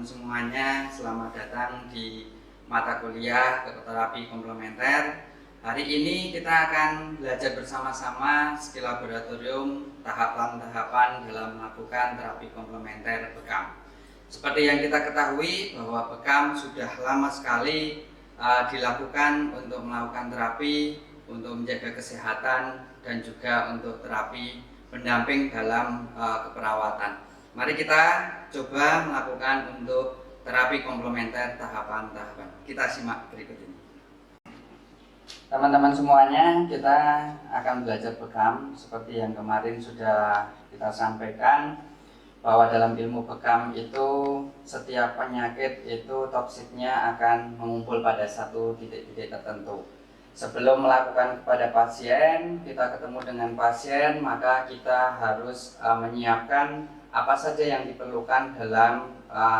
teman-teman semuanya, selamat datang di mata kuliah Terapi Komplementer. Hari ini kita akan belajar bersama-sama skill laboratorium tahapan-tahapan dalam melakukan terapi komplementer bekam. Seperti yang kita ketahui bahwa bekam sudah lama sekali dilakukan untuk melakukan terapi, untuk menjaga kesehatan dan juga untuk terapi pendamping dalam keperawatan. Mari kita coba melakukan untuk terapi komplementer tahapan-tahapan. Kita simak berikut ini. Teman-teman semuanya, kita akan belajar bekam seperti yang kemarin sudah kita sampaikan bahwa dalam ilmu bekam itu setiap penyakit itu toksiknya akan mengumpul pada satu titik-titik tertentu. Sebelum melakukan kepada pasien, kita ketemu dengan pasien, maka kita harus menyiapkan apa saja yang diperlukan dalam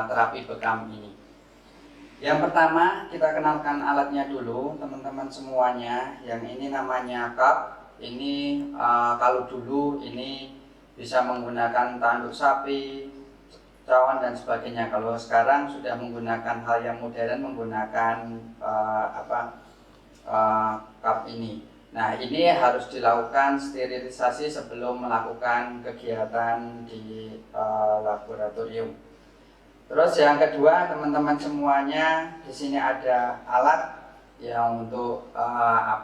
terapi bekam ini. Yang pertama, kita kenalkan alatnya dulu, teman-teman semuanya. Yang ini namanya cup. Ini kalau dulu ini bisa menggunakan tanduk sapi, cawan dan sebagainya. Kalau sekarang sudah menggunakan hal yang modern, menggunakan cup ini. Nah, ini harus dilakukan sterilisasi sebelum melakukan kegiatan di laboratorium. Terus yang kedua, teman-teman semuanya, di sini ada alat yang untuk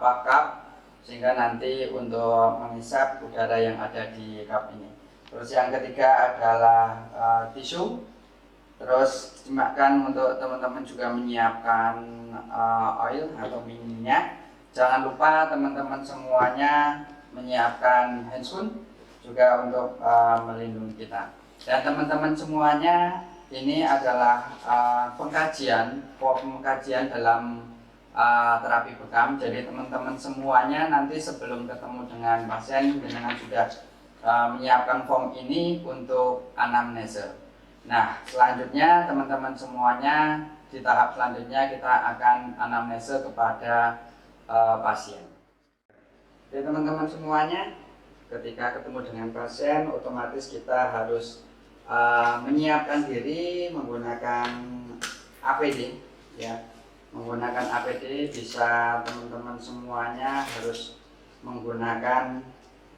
cup, sehingga nanti untuk menghisap udara yang ada di cup ini. Terus yang ketiga adalah tisu. Terus dimakan untuk teman-teman juga menyiapkan oil atau minyak. Jangan lupa teman-teman semuanya menyiapkan handphone juga untuk melindungi kita. Dan teman-teman semuanya, ini adalah pengkajian dalam terapi bekam. Jadi teman-teman semuanya nanti sebelum ketemu dengan pasien, dengan sudah menyiapkan form ini untuk anamnese. Nah, selanjutnya teman-teman semuanya, di tahap selanjutnya kita akan anamnese kepada pasien. Jadi teman-teman semuanya, ketika ketemu dengan pasien, otomatis kita harus menyiapkan diri menggunakan APD, ya. Menggunakan APD bisa teman-teman semuanya harus menggunakan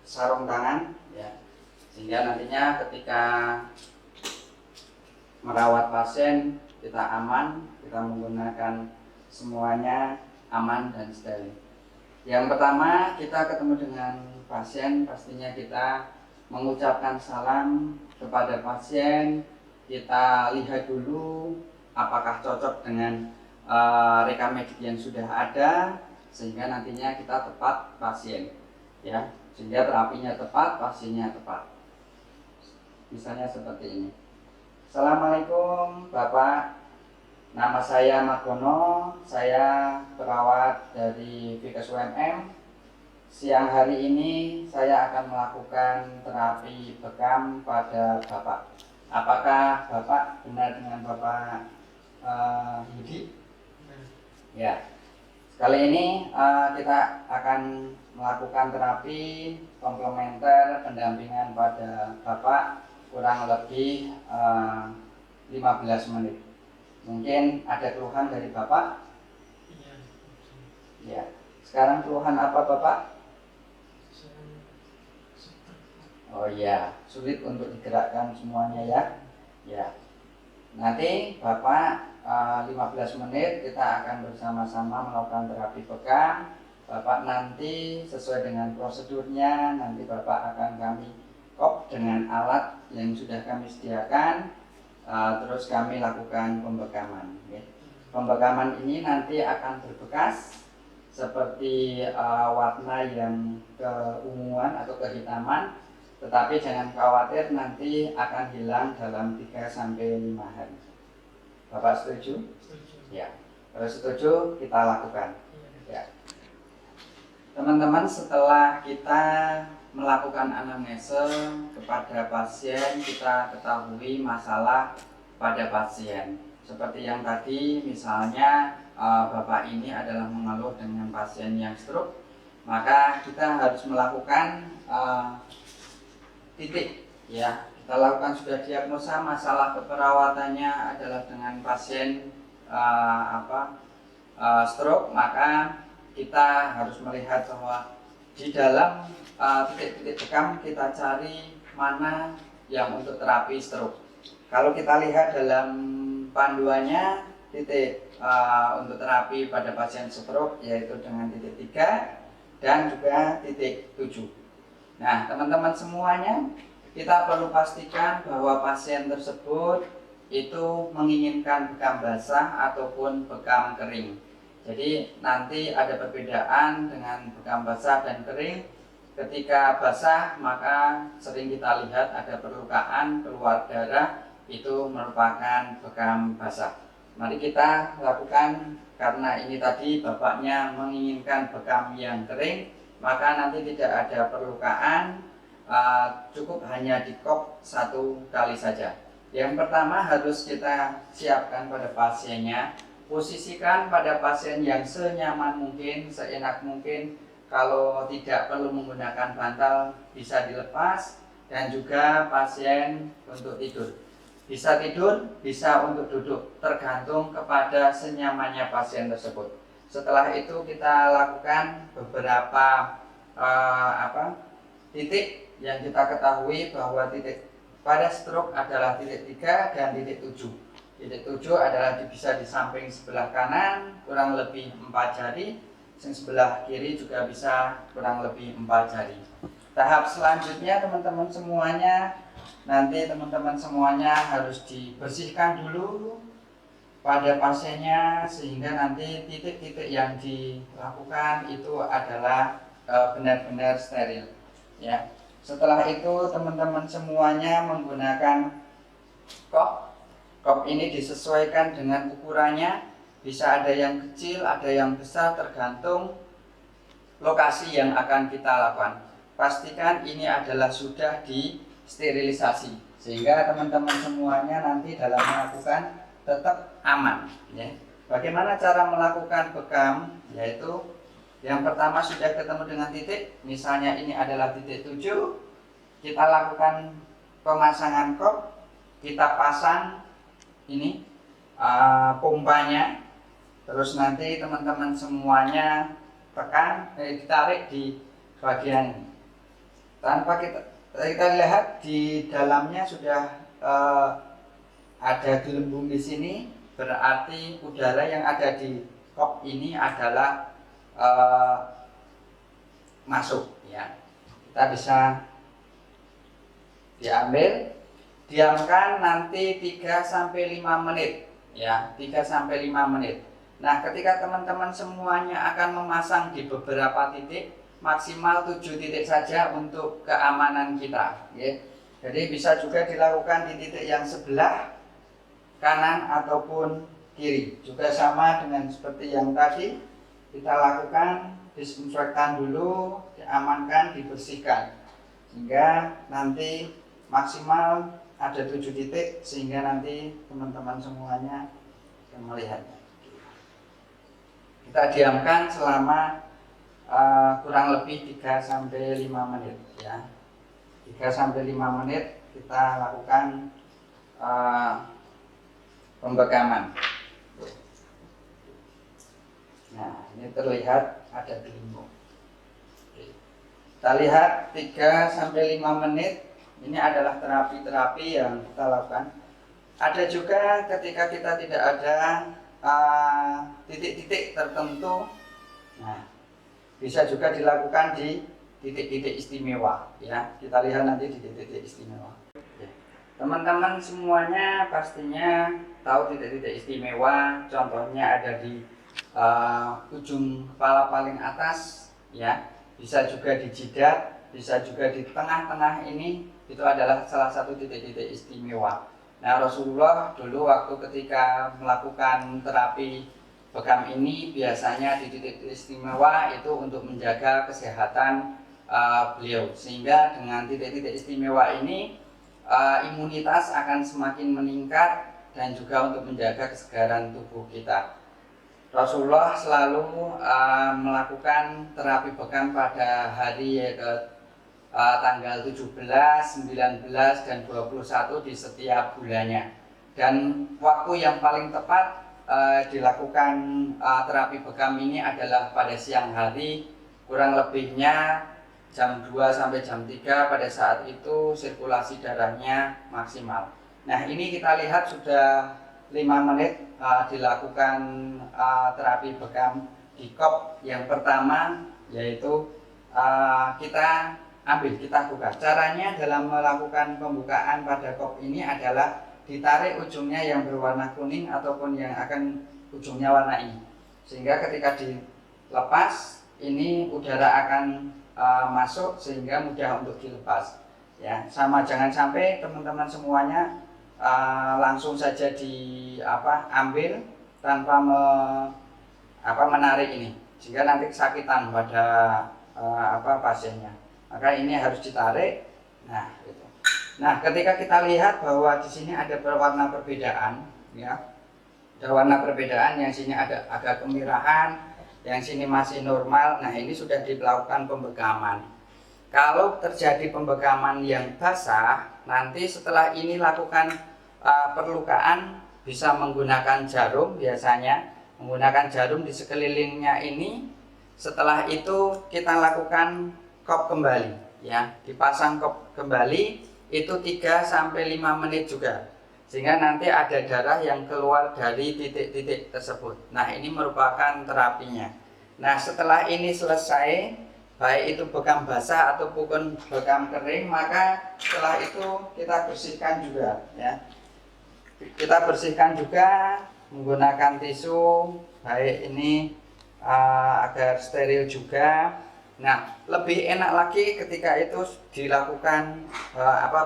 sarung tangan, ya. Sehingga nantinya ketika merawat pasien kita aman, kita menggunakan semuanya aman dan steril. Yang pertama, kita ketemu dengan pasien, pastinya kita mengucapkan salam kepada pasien. Kita lihat dulu apakah cocok dengan rekam medik yang sudah ada, sehingga nantinya kita tepat pasien, ya, sehingga terapinya tepat, pasiennya tepat. Misalnya seperti ini. Assalamualaikum Bapak, nama saya Margono, saya perawat dari Vikas UMM. Siang hari ini saya akan melakukan terapi bekam pada Bapak. Apakah Bapak benar dengan Bapak Yudi? Ya. Kali ini kita akan melakukan terapi komplementer pendampingan pada Bapak kurang lebih 15 menit. Mungkin ada keluhan dari Bapak? Iya. Ya. Sekarang keluhan apa Bapak? Oh iya, sulit untuk digerakkan semuanya ya. Ya. Nanti Bapak 15 menit kita akan bersama-sama melakukan terapi bekam. Bapak nanti sesuai dengan prosedurnya, nanti Bapak akan kami kop dengan alat yang sudah kami sediakan. Terus kami lakukan pembekaman, ya. Pembekaman ini nanti akan berbekas seperti warna yang keunguan atau kehitaman, tetapi jangan khawatir, nanti akan hilang dalam 3-5 hari. Bapak setuju? Setuju. Ya. Kalau setuju, kita lakukan. Ya. Teman-teman, setelah kita melakukan anamnese kepada pasien, kita ketahui masalah pada pasien. Seperti yang tadi, misalnya Bapak ini adalah mengeluh dengan pasien yang stroke, maka kita harus melakukan titik, ya, kita lakukan sudah diagnosa masalah keperawatannya adalah dengan pasien stroke, maka kita harus melihat bahwa di dalam titik-titik bekam kita cari mana yang untuk terapi stroke. Kalau kita lihat dalam panduannya, titik untuk terapi pada pasien stroke yaitu dengan titik 3 dan juga titik 7. Nah, teman-teman semuanya, kita perlu pastikan bahwa pasien tersebut itu menginginkan bekam basah ataupun bekam kering. Jadi nanti ada perbedaan dengan bekam basah dan kering. Ketika basah maka sering kita lihat ada perlukaan, keluar darah, itu merupakan bekam basah. Mari kita lakukan, karena ini tadi bapaknya menginginkan bekam yang kering, maka nanti tidak ada perlukaan, cukup hanya dikop 1 kali saja. Yang pertama harus kita siapkan pada pasiennya, posisikan pada pasien yang senyaman mungkin, seenak mungkin. Kalau tidak perlu menggunakan bantal bisa dilepas, dan juga pasien untuk tidur. Bisa tidur, bisa untuk duduk, tergantung kepada senyamannya pasien tersebut. Setelah itu kita lakukan beberapa titik yang kita ketahui bahwa titik pada stroke adalah titik 3 dan titik 7. Titik 7 adalah bisa di samping sebelah kanan kurang lebih 4 jari, yang sebelah kiri juga bisa kurang lebih 4 jari. Tahap selanjutnya teman-teman semuanya, nanti teman-teman semuanya harus dibersihkan dulu pada pasiennya, sehingga nanti titik-titik yang dilakukan itu adalah benar-benar steril, ya. Setelah itu teman-teman semuanya menggunakan kop. Kop ini disesuaikan dengan ukurannya, bisa ada yang kecil, ada yang besar, tergantung lokasi yang akan kita lakukan. Pastikan ini adalah sudah disterilisasi, sehingga teman-teman semuanya nanti dalam melakukan tetap aman, ya. Bagaimana cara melakukan bekam? Yaitu yang pertama sudah ketemu dengan titik, misalnya ini adalah titik 7, kita lakukan pemasangan kop, kita pasang ini pompanya, terus nanti teman-teman semuanya tekan, ditarik di bagian ini. Tanpa kita lihat di dalamnya sudah ada gelembung di sini, berarti udara yang ada di kop ini adalah masuk, ya. Kita bisa diambil, diamkan nanti 3-5 menit, ya, 3-5 menit. Nah, ketika teman-teman semuanya akan memasang di beberapa titik, maksimal 7 titik saja untuk keamanan kita, ya. Jadi bisa juga dilakukan di titik yang sebelah kanan ataupun kiri, juga sama dengan seperti yang tadi. Kita lakukan disinfektan dulu, diamankan, dibersihkan, sehingga nanti maksimal ada 7 titik, sehingga nanti teman-teman semuanya akan melihatnya. Kita diamkan selama kurang lebih 3-5 menit, ya. 3-5 menit kita lakukan pembekaman. Nah, ini terlihat ada gelembung. Kita lihat 3-5 menit. Ini adalah terapi-terapi yang kita lakukan. Ada juga ketika kita tidak ada titik-titik tertentu, nah, bisa juga dilakukan di titik-titik istimewa, ya. Kita lihat nanti di titik-titik istimewa. Teman-teman semuanya pastinya tahu titik-titik istimewa. Contohnya ada di ujung kepala paling atas, ya. Bisa juga di jidat, bisa juga di tengah-tengah ini. Itu adalah salah satu titik-titik istimewa. Nah, Rasulullah dulu waktu ketika melakukan terapi bekam ini, biasanya di titik-titik istimewa itu untuk menjaga kesehatan beliau, sehingga dengan titik-titik istimewa ini imunitas akan semakin meningkat dan juga untuk menjaga kesegaran tubuh kita. Rasulullah selalu melakukan terapi bekam pada hari tanggal 17, 19, dan 21 di setiap bulannya. Dan waktu yang paling tepat dilakukan terapi bekam ini adalah pada siang hari, kurang lebihnya jam 2 sampai jam 3. Pada saat itu sirkulasi darahnya maksimal. Nah, ini kita lihat sudah 5 menit dilakukan terapi bekam di kop yang pertama, yaitu kita buka. Caranya dalam melakukan pembukaan pada kop ini adalah ditarik ujungnya yang berwarna kuning ataupun yang akan ujungnya warna ini, sehingga ketika dilepas ini udara akan masuk sehingga mudah untuk dilepas. Ya, jangan sampai teman-teman semuanya langsung saja ambil tanpa menarik ini, sehingga nanti kesakitan pada pasiennya. Maka ini harus ditarik. Nah, gitu. Nah, ketika kita lihat bahwa di sini ada berwarna perbedaan, ya, ada warna perbedaan, yang sini ada agak kemerahan, yang sini masih normal. Nah, ini sudah dilakukan pembekaman. Kalau terjadi pembekaman yang basah, nanti setelah ini lakukan perlukaan, bisa menggunakan jarum, biasanya menggunakan jarum di sekelilingnya ini. Setelah itu kita lakukan kop kembali, ya, dipasang kop kembali itu 3 sampai 5 menit juga, sehingga nanti ada darah yang keluar dari titik-titik tersebut. Nah, ini merupakan terapinya. Nah, setelah ini selesai, baik itu bekam basah ataupun bekam kering, maka setelah itu kita bersihkan juga, ya. Kita bersihkan juga menggunakan tisu, baik ini agar steril juga. Nah, lebih enak lagi ketika itu dilakukan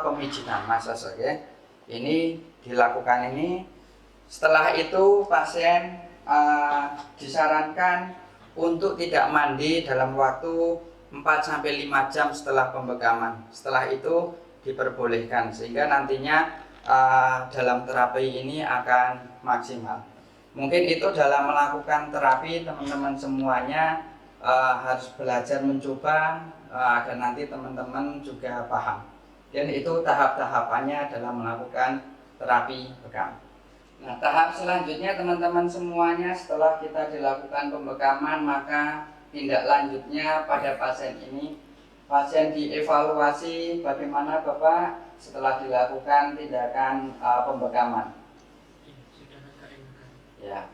pemijitan massage, ya. Ini dilakukan ini. Setelah itu pasien disarankan untuk tidak mandi dalam waktu 4-5 jam setelah pembekaman. Setelah itu diperbolehkan, sehingga nantinya dalam terapi ini akan maksimal. Mungkin itu dalam melakukan terapi teman-teman semuanya harus belajar mencoba agar nanti teman-teman juga paham. Dan itu tahap-tahapannya dalam melakukan terapi bekam. Nah, tahap selanjutnya teman-teman semuanya, setelah kita dilakukan pembekaman, maka tindak lanjutnya pada pasien ini, pasien dievaluasi bagaimana Bapak setelah dilakukan tindakan pembekaman. Ya.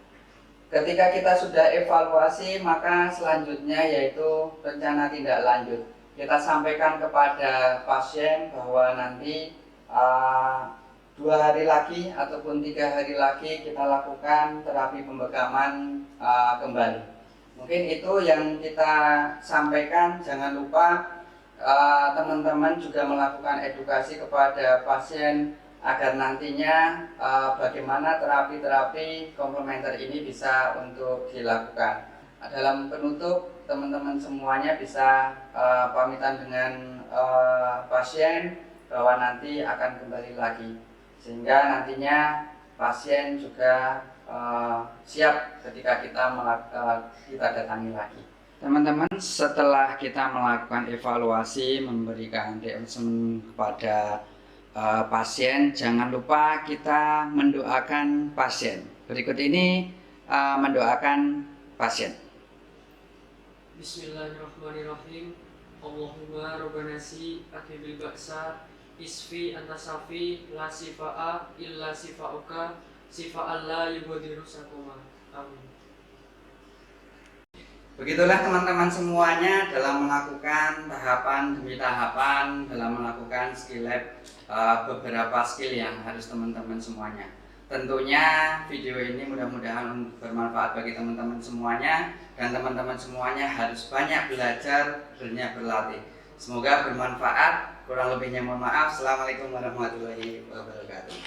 Ketika kita sudah evaluasi, maka selanjutnya yaitu rencana tindak lanjut. Kita sampaikan kepada pasien bahwa nanti 2 hari lagi ataupun 3 hari lagi kita lakukan terapi pembekaman kembali. Mungkin itu yang kita sampaikan. Jangan lupa teman-teman juga melakukan edukasi kepada pasien agar nantinya bagaimana terapi-terapi komplementer ini bisa untuk dilakukan. Dalam penutup, teman-teman semuanya bisa pamitan dengan pasien bahwa nanti akan kembali lagi, sehingga nantinya pasien juga siap ketika kita datangi lagi. Teman-teman, setelah kita melakukan evaluasi, memberikan treatment kepada pasien, jangan lupa kita mendoakan pasien. Berikut ini mendoakan pasien. Bismillahirrahmanirrahim. Allahumma robbanasi akibil baksa isfi antasafi la sifa'a illa sifa'uka sifa'an la yubadiru sakuma. Amin. Begitulah teman-teman semuanya dalam melakukan tahapan demi tahapan dalam melakukan skill lab, beberapa skill yang harus teman-teman semuanya. Tentunya video ini mudah-mudahan bermanfaat bagi teman-teman semuanya, dan teman-teman semuanya harus banyak belajar, banyak berlatih. Semoga bermanfaat. Kurang lebihnya mohon maaf. Assalamualaikum warahmatullahi wabarakatuh.